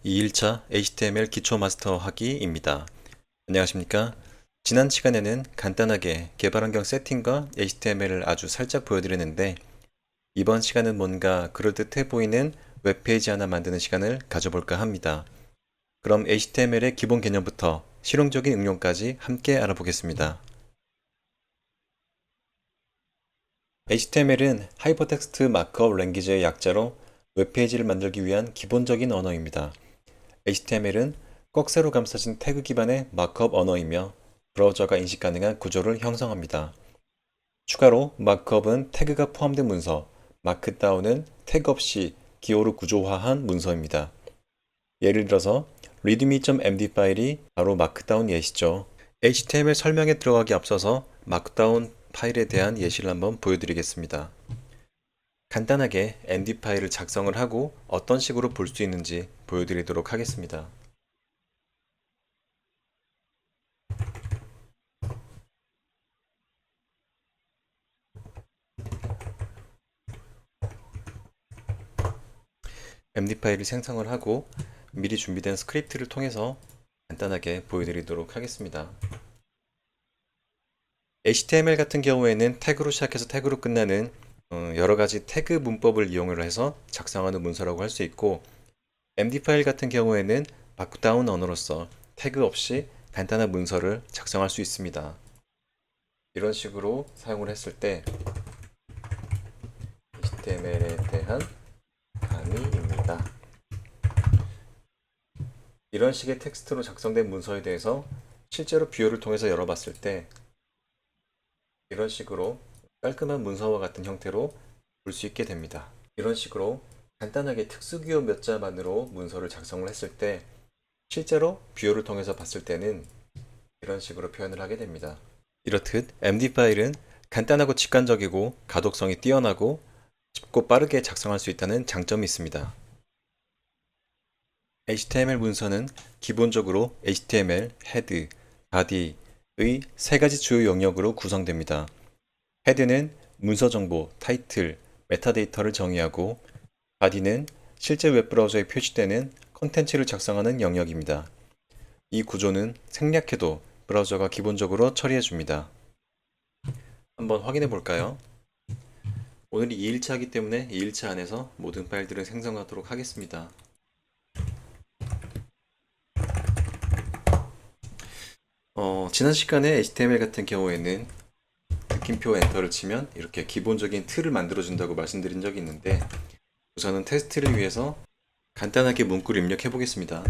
2일차 HTML 기초 마스터 하기입니다. 안녕하십니까? 지난 시간에는 간단하게 개발 환경 세팅과 HTML을 아주 살짝 보여드렸는데 이번 시간은 뭔가 그럴듯해 보이는 웹페이지 하나 만드는 시간을 가져볼까 합니다. 그럼 HTML의 기본 개념부터 실용적인 응용까지 함께 알아보겠습니다. HTML은 하이퍼텍스트 마크업 랭귀지의 약자로 웹페이지를 만들기 위한 기본적인 언어입니다. HTML은 꺽쇠로 감싸진 태그 기반의 마크업 언어이며 브라우저가 인식 가능한 구조를 형성합니다. 추가로 마크업은 태그가 포함된 문서, 마크다운은 태그 없이 기호로 구조화한 문서입니다. 예를 들어서 readme.md 파일이 바로 마크다운 예시죠. HTML 설명에 들어가기 앞서서 마크다운 파일에 대한 예시를 한번 보여드리겠습니다. 간단하게 md 파일을 작성을 하고 어떤 식으로 볼 수 있는지 보여드리도록 하겠습니다. md 파일을 생성을 하고 미리 준비된 스크립트를 통해서 간단하게 보여드리도록 하겠습니다. HTML 같은 경우에는 태그로 시작해서 태그로 끝나는 여러 가지 태그 문법을 이용을 해서 작성하는 문서라고 할 수 있고, md 파일 같은 경우에는 마크다운 언어로서 태그 없이 간단한 문서를 작성할 수 있습니다. 이런 식으로 사용을 했을 때 HTML에 대한 강의입니다. 이런 식의 텍스트로 작성된 문서에 대해서 실제로 뷰어를 통해서 열어봤을 때 이런 식으로 깔끔한 문서와 같은 형태로 볼 수 있게 됩니다. 이런 식으로 간단하게 특수기호 몇 자만으로 문서를 작성을 했을 때 실제로 뷰어를 통해서 봤을 때는 이런 식으로 표현을 하게 됩니다. 이렇듯 MD 파일은 간단하고 직관적이고 가독성이 뛰어나고 쉽고 빠르게 작성할 수 있다는 장점이 있습니다. HTML 문서는 기본적으로 HTML, 헤드, 바디의 세 가지 주요 영역으로 구성됩니다. 헤드는 문서 정보, 타이틀, 메타데이터를 정의하고, 바디는 실제 웹브라우저에 표시되는 콘텐츠를 작성하는 영역입니다. 이 구조는 생략해도 브라우저가 기본적으로 처리해줍니다. 한번 확인해 볼까요? 오늘이 2일차이기 때문에 2일차 안에서 모든 파일들을 생성하도록 하겠습니다. 지난 시간에 HTML 같은 경우에는 느낌표 엔터를 치면 이렇게 기본적인 틀을 만들어준다고 말씀드린 적이 있는데, 우선은 테스트를 위해서 간단하게 문구를 입력해 보겠습니다.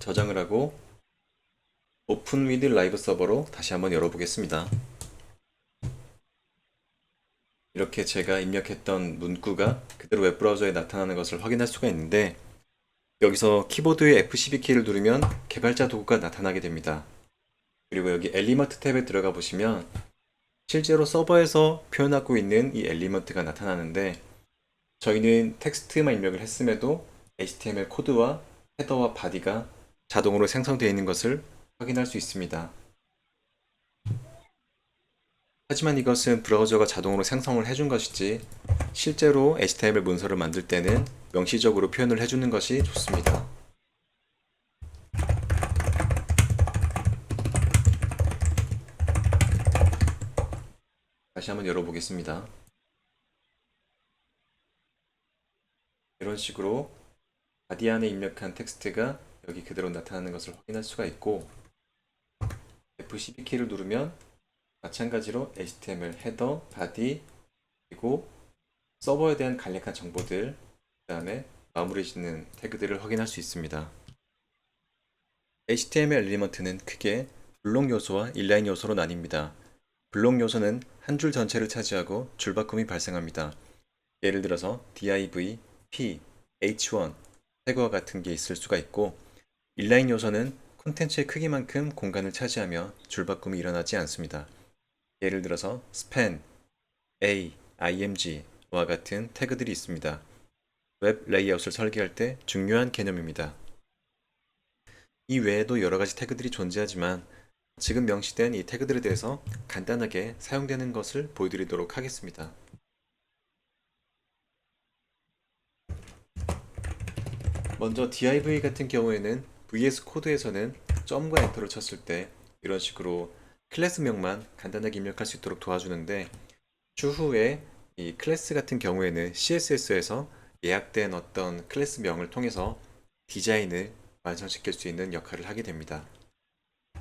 저장을 하고 오픈 위드 라이브 서버로 다시 한번 열어보겠습니다. 이렇게 제가 입력했던 문구가 그대로 웹브라우저에 나타나는 것을 확인할 수가 있는데, 여기서 키보드의 F12 키를 누르면 개발자 도구가 나타나게 됩니다. 그리고 여기 엘리먼트 탭에 들어가 보시면 실제로 서버에서 표현하고 있는 이 엘리먼트가 나타나는데, 저희는 텍스트만 입력을 했음에도 HTML 코드와 헤더와 바디가 자동으로 생성되어 있는 것을 확인할 수 있습니다. 하지만 이것은 브라우저가 자동으로 생성을 해준 것이지 실제로 HTML 문서를 만들 때는 명시적으로 표현을 해주는 것이 좋습니다. 다시 한번 열어보겠습니다. 이런 식으로 바디 안에 입력한 텍스트가 여기 그대로 나타나는 것을 확인할 수가 있고, F12키를 누르면 마찬가지로 HTML 헤더, 바디, 그리고 서버에 대한 간략한 정보들, 그 다음에 마무리 짓는 태그들을 확인할 수 있습니다. HTML 엘리먼트는 크게 블록 요소와 인라인 요소로 나뉩니다. 블록 요소는 한 줄 전체를 차지하고 줄바꿈이 발생합니다. 예를 들어서 div, p, h1, 태그와 같은 게 있을 수가 있고, 인라인 요소는 콘텐츠의 크기만큼 공간을 차지하며 줄바꿈이 일어나지 않습니다. 예를 들어서 span, a, img와 같은 태그들이 있습니다. 웹 레이아웃을 설계할 때 중요한 개념입니다. 이 외에도 여러 가지 태그들이 존재하지만 지금 명시된 이 태그들에 대해서 간단하게 사용되는 것을 보여드리도록 하겠습니다. 먼저 div 같은 경우에는 VS 코드에서는 점과 엔터를 쳤을 때 이런 식으로 클래스명만 간단하게 입력할 수 있도록 도와주는데, 추후에 이 클래스 같은 경우에는 CSS에서 예약된 어떤 클래스명을 통해서 디자인을 완성시킬 수 있는 역할을 하게 됩니다.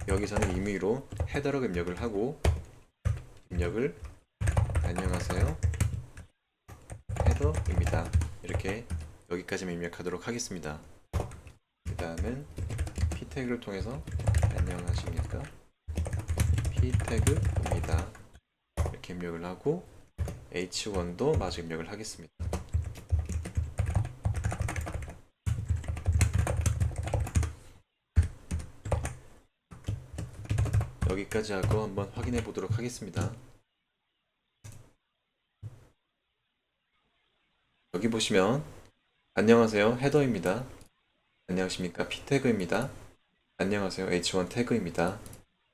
여기서는 임의로 헤더로 입력을 하고, 입력을 안녕하세요 헤더입니다 이렇게 여기까지만 입력하도록 하겠습니다. 그 다음은 p 태그를 통해서 안녕하십니까 p 태그입니다 이렇게 입력을 하고, h1도 마저 입력을 하겠습니다. 여기까지 하고 한번 확인해 보도록 하겠습니다. 여기 보시면 안녕하세요 헤더입니다, 안녕하십니까 p 태그입니다, 안녕하세요 h1 태그입니다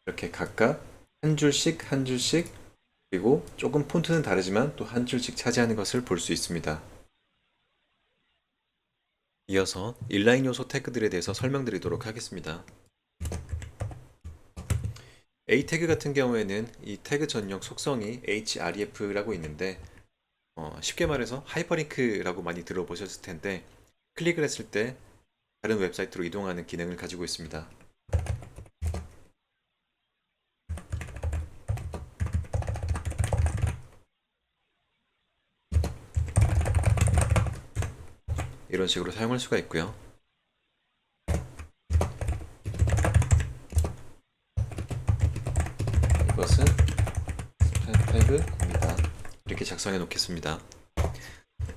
이렇게 각각 한 줄씩 한 줄씩, 그리고 조금 폰트는 다르지만 또 한 줄씩 차지하는 것을 볼 수 있습니다. 이어서 인라인 요소 태그들에 대해서 설명드리도록 하겠습니다. A 태그 같은 경우에는 이 태그 전용 속성이 href라고 있는데, 쉽게 말해서 하이퍼링크라고 많이 들어보셨을 텐데, 클릭을 했을 때 다른 웹사이트로 이동하는 기능을 가지고 있습니다. 이런 식으로 사용할 수가 있고요. 이것은 스팸 태그입니다. 이렇게 작성해 놓겠습니다.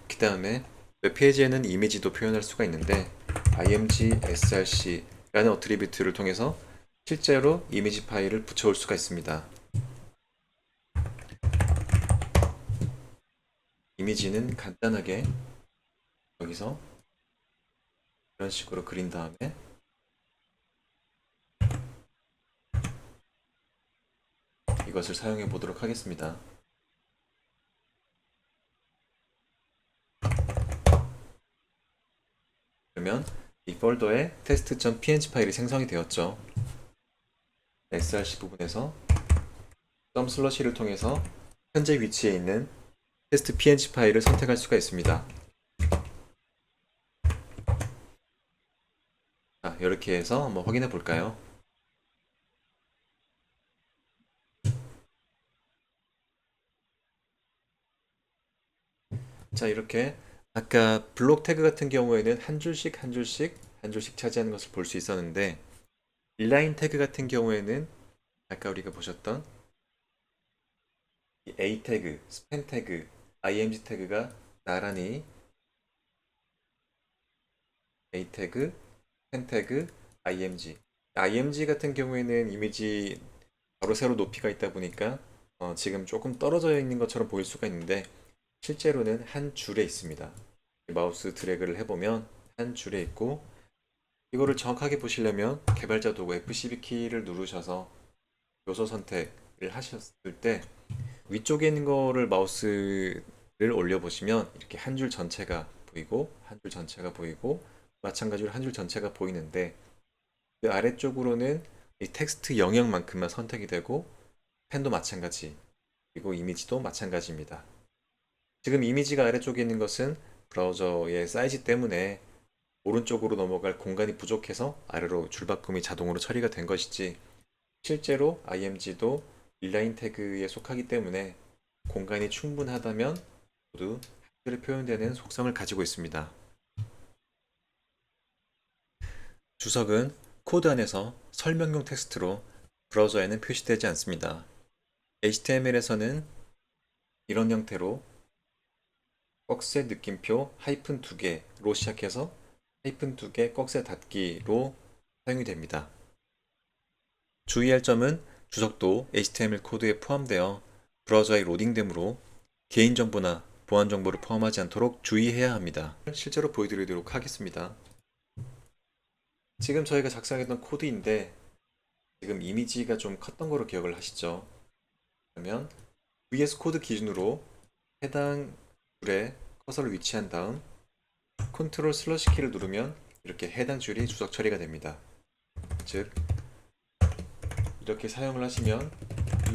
그 다음에 웹페이지에는 이미지도 표현할 수가 있는데, img src라는 어트리뷰트를 통해서 실제로 이미지 파일을 붙여올 수가 있습니다. 이미지는 간단하게 여기서 이런 식으로 그린 다음에 이것을 사용해 보도록 하겠습니다. 그러면 이 폴더에 test.png 파일이 생성이 되었죠. src 부분에서 /를 통해서 현재 위치에 있는 테스트 png 파일을 선택할 수가 있습니다. 자, 이렇게 해서 한번 확인해 볼까요? 자, 이렇게 아까 블록 태그 같은 경우에는 한 줄씩 한 줄씩 한 줄씩 차지하는 것을 볼 수 있었는데, 인라인 태그 같은 경우에는 아까 우리가 보셨던 이 A 태그, 스팸 태그, img 태그가 나란히 A 태그, 스팸 태그, img 같은 경우에는 이미지 바로 세로 높이가 있다 보니까 지금 조금 떨어져 있는 것처럼 보일 수가 있는데, 실제로는 한 줄에 있습니다. 마우스 드래그를 해보면 한 줄에 있고, 이거를 정확하게 보시려면 개발자 도구 F12 키를 누르셔서 요소 선택을 하셨을 때 위쪽에 있는 거를 마우스를 올려보시면 이렇게 한 줄 전체가 보이고, 한 줄 전체가 보이고, 마찬가지로 한 줄 전체가 보이는데, 그 아래쪽으로는 이 텍스트 영역만큼만 선택이 되고, 펜도 마찬가지, 그리고 이미지도 마찬가지입니다. 지금 이미지가 아래쪽에 있는 것은 브라우저의 사이즈 때문에 오른쪽으로 넘어갈 공간이 부족해서 아래로 줄바꿈이 자동으로 처리가 된 것이지, 실제로 img도 인라인 태그에 속하기 때문에 공간이 충분하다면 모두 한글에 표현되는 속성을 가지고 있습니다. 주석은 코드 안에서 설명용 텍스트로 브라우저에는 표시되지 않습니다. HTML에서는 이런 형태로 꺽쇠 느낌표 하이픈 2개로 시작해서 하이픈 2개 꺽쇠 닫기로 사용이 됩니다. 주의할 점은 주석도 HTML 코드에 포함되어 브라우저에 로딩되므로 개인정보나 보안정보를 포함하지 않도록 주의해야 합니다. 실제로 보여드리도록 하겠습니다. 지금 저희가 작성했던 코드인데, 지금 이미지가 좀 컸던 거로 기억을 하시죠? 그러면 VS 코드 기준으로 해당 줄에 커서를 위치한 다음 컨트롤 슬러시 키를 누르면 이렇게 해당 줄이 주석 처리가 됩니다. 즉 이렇게 사용을 하시면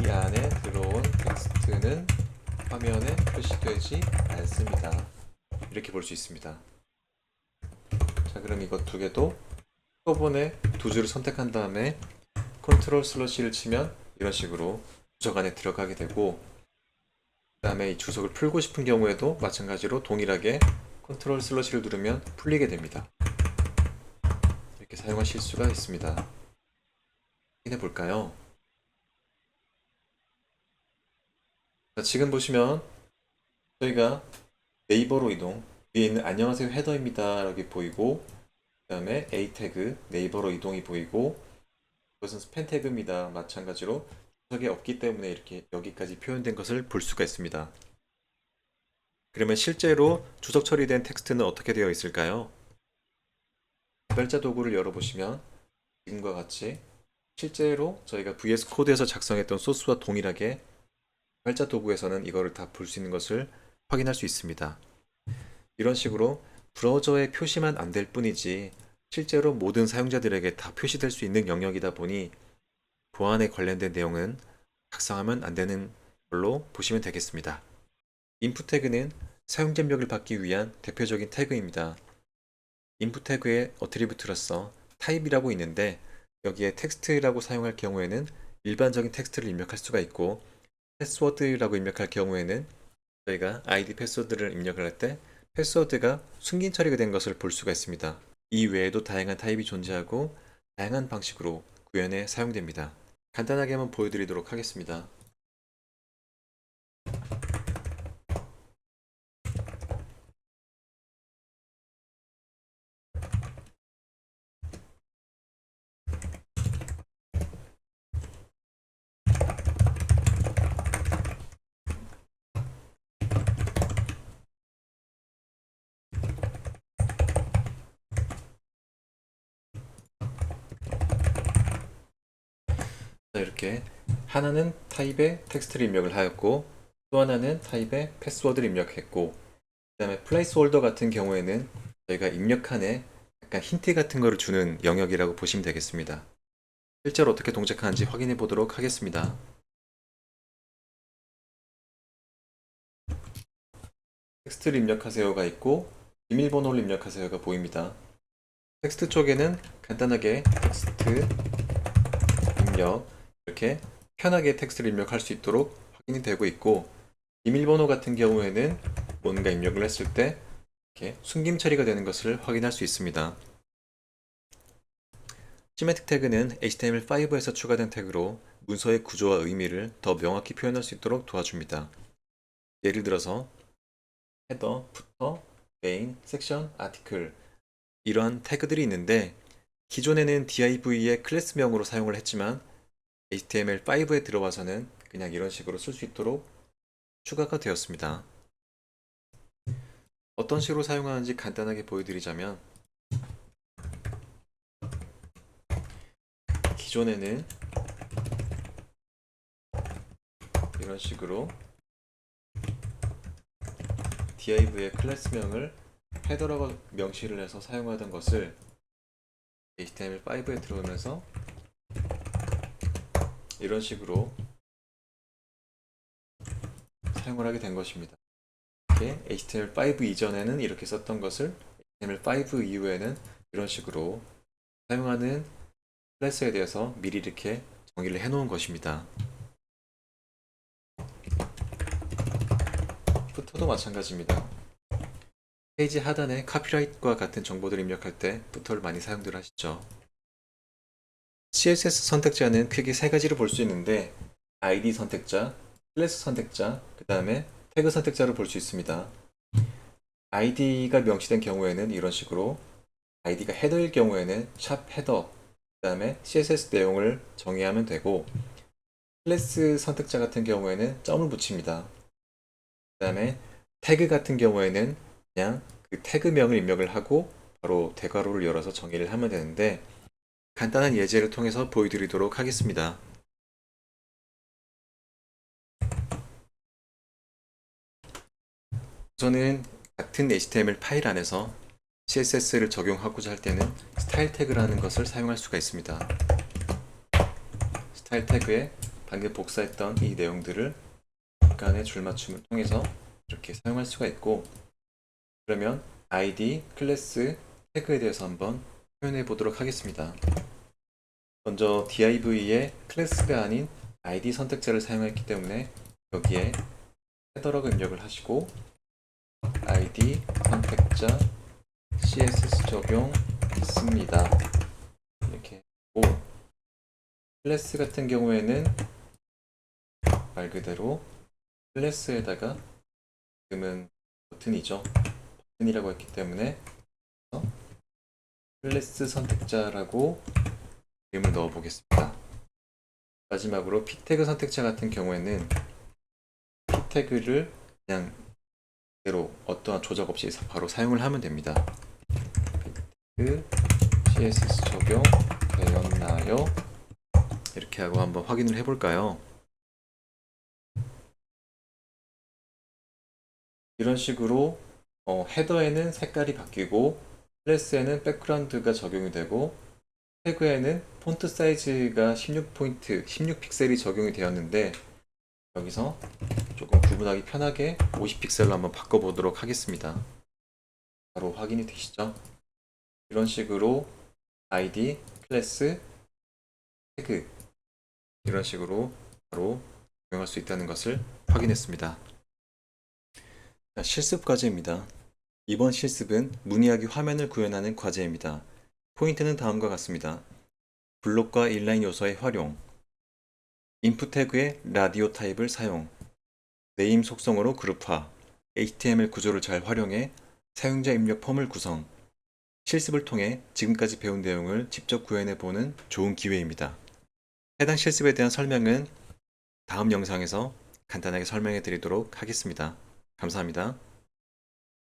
이 안에 들어온 텍스트는 화면에 표시되지 않습니다. 이렇게 볼 수 있습니다. 자, 그럼 이것 두 개도 표본의 두 줄을 선택한 다음에 컨트롤 슬러시를 치면 이런 식으로 주석 안에 들어가게 되고, 그 다음에 이 주석을 풀고 싶은 경우에도 마찬가지로 동일하게 컨트롤 슬러시를 누르면 풀리게 됩니다. 이렇게 사용하실 수가 있습니다. 확인해 볼까요? 자, 지금 보시면 저희가 네이버로 이동, 위에 있는 안녕하세요 헤더입니다 라고 보이고, 그 다음에 A 태그 네이버로 이동이 보이고, 이것은 스팸 태그입니다. 마찬가지로 주석이 없기 때문에 이렇게 여기까지 표현된 것을 볼 수가 있습니다. 그러면 실제로 주석 처리된 텍스트는 어떻게 되어 있을까요? 개발자 도구를 열어보시면 지금과 같이 실제로 저희가 VS 코드에서 작성했던 소스와 동일하게 개발자 도구에서는 이거를 다 볼 수 있는 것을 확인할 수 있습니다. 이런 식으로 브라우저에 표시만 안 될 뿐이지 실제로 모든 사용자들에게 다 표시될 수 있는 영역이다 보니 보안에 관련된 내용은 작성하면 안 되는 걸로 보시면 되겠습니다. 인풋 태그는 사용자 입력을 받기 위한 대표적인 태그입니다. 인풋 태그의 어트리뷰트로서 타입이라고 있는데, 여기에 텍스트라고 사용할 경우에는 일반적인 텍스트를 입력할 수가 있고, 패스워드라고 입력할 경우에는 저희가 아이디 패스워드를 입력을 할 때 패스워드가 숨긴 처리가 된 것을 볼 수가 있습니다. 이 외에도 다양한 타입이 존재하고 다양한 방식으로 구현에 사용됩니다. 간단하게 한번 보여드리도록 하겠습니다. 이렇게 하나는 타입의 텍스트를 입력을 하였고, 또 하나는 타입의 패스워드를 입력했고, 그 다음에 플레이스 홀더 같은 경우에는 저희가 입력한에 약간 힌트 같은 거를 주는 영역이라고 보시면 되겠습니다. 실제로 어떻게 동작하는지 확인해 보도록 하겠습니다. 텍스트를 입력하세요가 있고 비밀번호를 입력하세요가 보입니다. 텍스트 쪽에는 간단하게 텍스트 입력, 이렇게 편하게 텍스트를 입력할 수 있도록 확인이 되고 있고, 비밀번호 같은 경우에는 뭔가 입력을 했을 때 이렇게 숨김 처리가 되는 것을 확인할 수 있습니다. 시메틱 태그는 HTML5에서 추가된 태그로 문서의 구조와 의미를 더 명확히 표현할 수 있도록 도와줍니다. 예를 들어서 헤더, 부터, 메인, 섹션, 아티클, 이러한 태그들이 있는데, 기존에는 div의 클래스명으로 사용을 했지만 HTML5에 들어와서는 그냥 이런 식으로 쓸 수 있도록 추가가 되었습니다. 어떤 식으로 사용하는지 간단하게 보여드리자면, 기존에는 이런 식으로 div의 클래스명을 헤더라고 명시를 해서 사용하던 것을 HTML5에 들어오면서 이런 식으로 사용을 하게 된 것입니다. 이렇게 HTML5 이전에는 이렇게 썼던 것을 HTML5 이후에는 이런 식으로 사용하는 클래스에 대해서 미리 이렇게 정의를 해 놓은 것입니다. 부터도 마찬가지입니다. 페이지 하단에 카피라이트와 같은 정보들을 입력할 때 부터를 많이 사용들 하시죠. CSS 선택자는 크게 세 가지로 볼 수 있는데, ID 선택자, 클래스 선택자, 그 다음에 태그 선택자를 볼 수 있습니다. ID가 명시된 경우에는 이런 식으로, ID가 헤더일 경우에는 샵 헤더, 그 다음에 CSS 내용을 정의하면 되고, 클래스 선택자 같은 경우에는 점을 붙입니다. 그 다음에 태그 같은 경우에는 그냥 그 태그명을 입력을 하고 바로 대괄호를 열어서 정의를 하면 되는데, 간단한 예제를 통해서 보여드리도록 하겠습니다. 우선은 같은 HTML 파일 안에서 CSS를 적용하고자 할 때는 스타일 태그라는 것을 사용할 수가 있습니다. 스타일 태그에 방금 복사했던 이 내용들을 약간의 줄맞춤을 통해서 이렇게 사용할 수가 있고, 그러면 ID, 클래스, 태그에 대해서 한번 표현해 보도록 하겠습니다. 먼저 div의 클래스가 아닌 ID 선택자를 사용했기 때문에 여기에 헤더라고 입력을 하시고 ID 선택자 CSS 적용했습니다. 이렇게 하고, 클래스 같은 경우에는 말 그대로 클래스에다가 지금은 버튼이죠. 버튼이라고 했기 때문에 클래스 선택자라고 이름을 넣어 보겠습니다. 마지막으로 p 태그 선택자 같은 경우에는 p 태그를 그냥 그대로 어떠한 조작 없이 바로 사용을 하면 됩니다. p 태그 CSS 적용되었나요? 이렇게 하고 한번 확인을 해볼까요? 이런 식으로 헤더에는 색깔이 바뀌고, 클래스에는 백그라운드가 적용이 되고, 태그에는 폰트 사이즈가 16포인트, 16픽셀이 적용이 되었는데, 여기서 조금 구분하기 편하게 50픽셀로 한번 바꿔보도록 하겠습니다. 바로 확인이 되시죠? 이런 식으로 ID, 클래스, 태그 이런 식으로 바로 적용할 수 있다는 것을 확인했습니다. 자, 실습 과제입니다. 이번 실습은 문의하기 화면을 구현하는 과제입니다. 포인트는 다음과 같습니다. 블록과 인라인 요소의 활용, 인풋 태그의 라디오 타입을 사용, 네임 속성으로 그룹화, HTML 구조를 잘 활용해 사용자 입력 폼을 구성. 실습을 통해 지금까지 배운 내용을 직접 구현해 보는 좋은 기회입니다. 해당 실습에 대한 설명은 다음 영상에서 간단하게 설명해 드리도록 하겠습니다. 감사합니다.